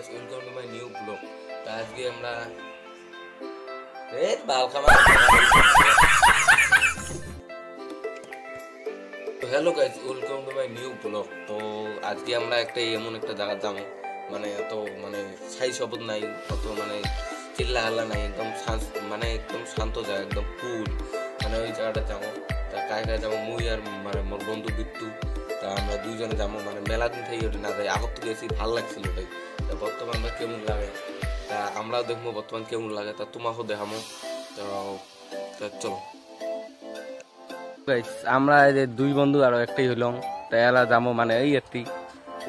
Guys, welcome to my new blog. তো আজকে আমরা বাল খাবার। তো hello guys, welcome to my new blog. তো আজকে আমরা এমন একটা জায়গা যাবো, মানে অত মানে ছাই শব্দ নাই, অত মানে চিল্লা হাল্লা নাই, একদম একদম শান্ত জায়গা, একদম কুল। মানে ওই জায়গাটা যাবো। তা কায় কায় যাবো, মুই আর মানে মোর বন্ধু বিট্টু। তা আমরা দুইজনে যাবো, মানে মেলা দিন থেকে ওটা না যাই, আগত থেকে গেছি, ভাল লাগছিল ওটাই। তা বর্তমান কেমন লাগে, তা আমরাও দেখবো বর্তমান কেমন লাগে, তা তোমাকেও দেখামো। তো চলো আমরা দুই বন্ধু আরো একটাই হইলাম, তাই এলা যাবো মানে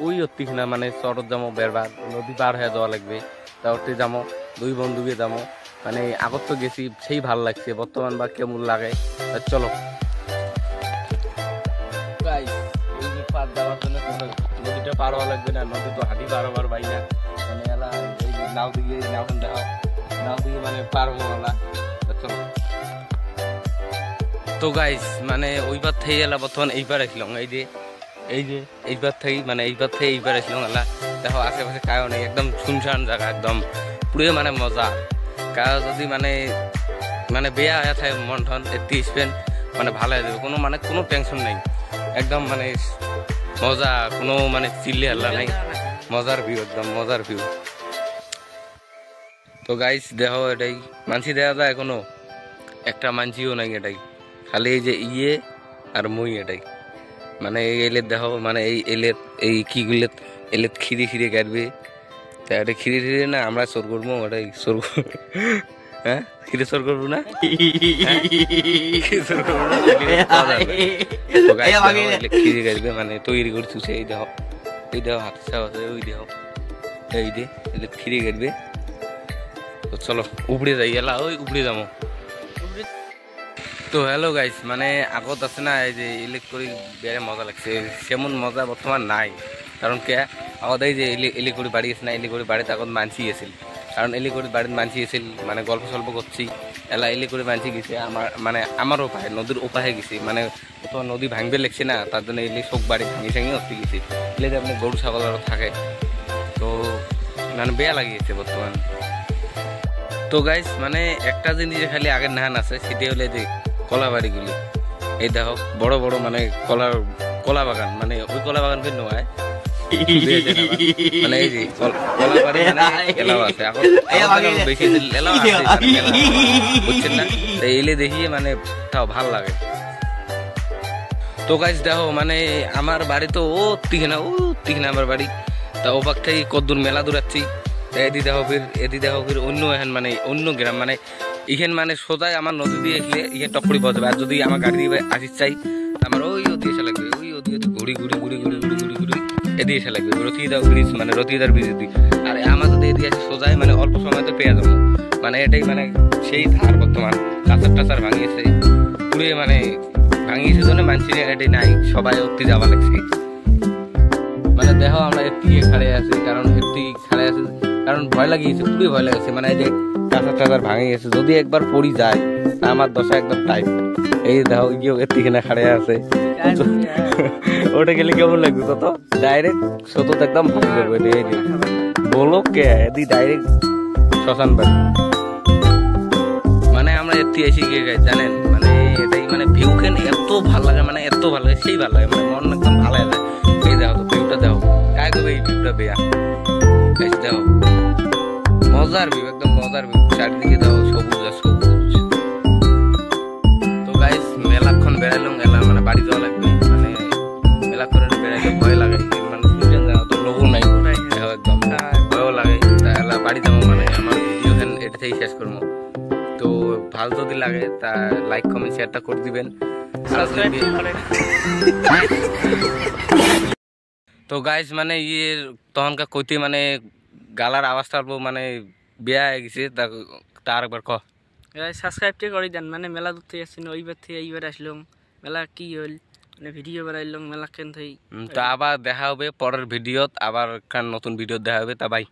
ওই কিনা মানে চরত যাবো, বেরবার নদী পার হয়ে যাওয়া লাগবে। তা ওতে যাবো, দুই বন্ধুকে যাবো, মানে আগত তো গেছি, সেই ভাল লাগছে, বর্তমান বা কেমন লাগে। চলো পার যাওয়ার জন্য নদীটা পার হওয়া লাগবে না, নদী তো হাঁটি পার হবার পাই না, মানে এলা নাও দিয়ে নাওখান দেখাও, নাও দিয়ে মানে পার হবো এলা। চলো। তো গাইস মানে ওইবার থেকে এলা বর্তমান এইবার আসলাম, এইবার থেকে মানে এইবার আসলাম এলা। দেখো আশেপাশে কায়ও নেই, একদম শুনশান জায়গা, একদম পুরো মানে মজা। কারো যদি মানে বেয়া হয়ে থাকে মন টন, এটি স্পেন মানে ভালো হয়ে যাবে, কোনো টেনশন নেই, একদম মানে মজা, কোনো মানে চিল্লি হাল্লা নাই, মজার ভিউ, একদম মজার ভিউ। তো গাইস দেখো, এটাই মানসি দেখা যায়, এখনো একটা মানসিও নাই, এটাই খালি এই যে আর মুই, এটাই মানে এই এলের দেখো, মানে এই এলের এই কিগুলো এলের খিরে কাটবে। তা এটা খিরে না, আমরা সোর করবো, ওটাই সোর, হ্যাঁ খিরে সোর করবো না, খিরে কাটবে মানে তৈরি করছি। এই দেখো হাতে আছে, ওই দেখো এই দে এদের খিরে কাটবে। তো চলো উপরে যাই, এলা ওই উপরে যাবো। তো হ্যালো গাইস, মানে আগত আছে না এই যে ইলেকট্রিক বেড়ে মজা লাগছে, সেমন মজা বর্তমান নাই। কারণ কে আগত এই যে এলিকড়ি বাড়ি আছে না, এলিকড়ি বাড়িতে আগত মানসি গেছিল, কারণ এলিকড়ি বাড়িতে মানসি গেছিল, মানে গল্প সল্প করছি, এলা এলিকড়ি মানসি গেছে মানে আমার উপায় নদীর উপায়ে গেছি, মানে তোমার নদী ভাঙবে লেগছে না, তার জন্য এলি শোক বাড়ি ভাঙি হতে গেছি, এলে যে আপনি গরু ছাগল আরও থাকে, তো মানে বেয়া লাগিয়েছে বর্তমান। তো গাইস মানে একটা জিনিস খালি আগের নাহান আছে, সেটি হলে যে কলা বাড়িগুলি, এই দেখো বড় বড় মানে কলা বাগান, মানে ওই কলা বাগান কিন্তু নয়, মানে এই যে কলা বাড়ি মানে এলাও আছে, বেশি এলাও আছে, বুঝছেন না, এলে দেখিয়ে মানে তাও ভাল লাগে। তো গাইস দেখো, মানে আমার বাড়ি তো ও তিখানা আমার বাড়ি, তা ও পাক থেকে কদ্দূর মেলা দূরাচ্ছি। এদি দেখো ফির অন্য এখন মানে অন্য গ্রাম, মানে এখান মানে সোজাই আমার নদী দিয়ে এসলে এখানে টপকরি পাওয়া যাবে, আর যদি আমার গাড়ি দিয়ে আসিস চাই আমার ওই ওদি এসে লাগবে, ওই ওদি ঘুরি এদি এসে লাগবে, রতিদার ব্রিজ মানে রতিদার ব্রিজ দি। আর আমার যদি এদিকে আসি সোজাই মানে অল্প সময়তে পেয়ে যাবো, মানে এটাই মানে সেই ধার বর্তমান কাঁচার টাচার ভাঙিয়েছে পুরে, মানে ভাঙিয়েছে জন্য মানসির এটাই নাই, সবাই অব্দি যাওয়া লাগছে। মানে দেখো আমরা এদিকে খাড়ে আছি, কারণ ভয় লাগিয়েছে, পুরো ভয় লাগছে, মানে এই যে টাচার ভাঙে গেছে, যদি একবার পড়ি যায় আমার দশা একদম টাইট। এই দেখো গিয়ে এদিকে খাড়ে আছে, ওটা গেলে কেমন লাগবে, তো ডাইরেক্ট সতত একদম ভাঙে যাবে, এই যে বলো কে এদি ডাইরেক্ট শ্মশান বাড়ি। মানে আমরা এটি এসে গিয়ে গাই জানেন, মানে এটাই মানে ভিউ খেন এত ভাল লাগে, মানে এত ভালো লাগে, সেই ভালো লাগে, মানে মন একদম ভালো লাগে। এই দেখো তো ভিউটা দেখো, কায় করবে এই ভিউটা বেয়া, দেখো মজার ভিউ, একদম মজার ভিউ, চারিদিকে দেখো সবুজ আর সবুজ। তো গাইস মেলাক্ষণ বেড়াইলাম, এলা মানে বাড়ি যাওয়া লাগবে, মানে মেলা করে বেড়াইলে ভয় লাগে, মানে শুনছেন তো লোকও নাই, দেখো একদম ভয়ও লাগে, তা এলা বাড়ি যাবো, মানে আমার ভিডিও এটা থেকেই শেষ করবো। তো ভালো যদি লাগে তা লাইক কমেন্ট শেয়ারটা করে দিবেন। তো গাইস মানে তখনকার কইতে মানে গালার আওয়াজটা মানে বেয়া হয়ে গেছে, তার একবার সাবস্ক্রাইবটা করে দেন, মানে মেলা দূর থেকে আসছেন, ওইবার থেকে এইবার আসলাম, মেলা কি হল মানে ভিডিও বানাইলাম মেলা কেন থেকে। তো আবার দেখা হবে পরের ভিডিওত, আবার নতুন ভিডিও দেখা হবে, তা বাই।